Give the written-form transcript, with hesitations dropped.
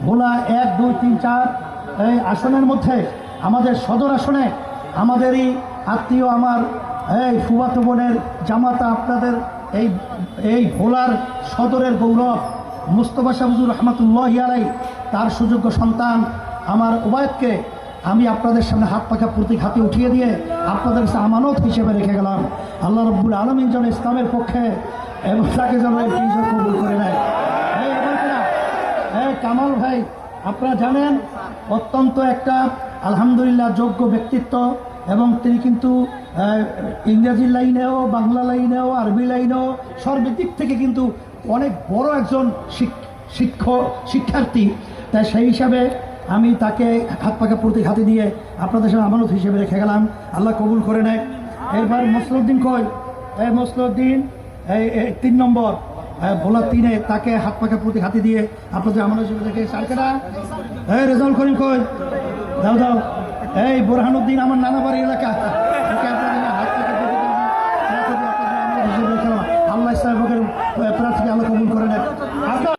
ভোলা 1, 2, 3, 4 এই আসনের মধ্যে আমাদের সদর আসনে আমাদেরই আত্মীয় আমার এই ফুফাতো বোনের জামাতা আপনাদের এই এই ভোলার সদরের গৌরব মুস্তফা শাহ হুজুর রহমাতুল্লাহি আলাইহি তার সুযোগ্য সন্তান আমার ওবায়দকে আমি আপনাদের সামনে হাত পাখা প্রতীক হাতে উঠিয়ে দিয়ে আপনাদের কাছে আমানত হিসেবে রেখে গেলাম। আল্লাহ রাব্বুল আলামিন যেন ইসলামের পক্ষে এবং তাকে যেন এই হিসাব কবুল করে নেয়। কামাল ভাই, আপনারা জানেন অত্যন্ত একটা আলহামদুলিল্লাহ যোগ্য ব্যক্তিত্ব, এবং তিনি কিন্তু ইংরেজি লাইনেও, বাংলা লাইনেও, আরবি লাইনেও সর্বদিক থেকে কিন্তু অনেক বড় একজন শিক্ষার্থী। তাই সেই হিসাবে আমি তাকে হাত পাকা প্রতীক হাতে দিয়ে আপনাদের সামনে আমানত হিসেবে রেখে গেলাম। আল্লাহ কবুল করে নেয়। এরপর মসলুদ্দিন কই, এই মসলুদ্দিন এই 3 নম্বর ভোলা 3-এ তাকে হাত পাকা প্রতীক হাতে দিয়ে আপনাদের আমানত হিসেবে রেখে সারকেটা। এই রেজাউল করিম কই, দাও দাও। এই বোরহানুদ্দিন আমার নানা বাড়ি এলাকা, হাত পাকা প্রতীক আল্লাহ ইসলামের প্রার্থীকে আল্লাহ কবুল করে নেয়।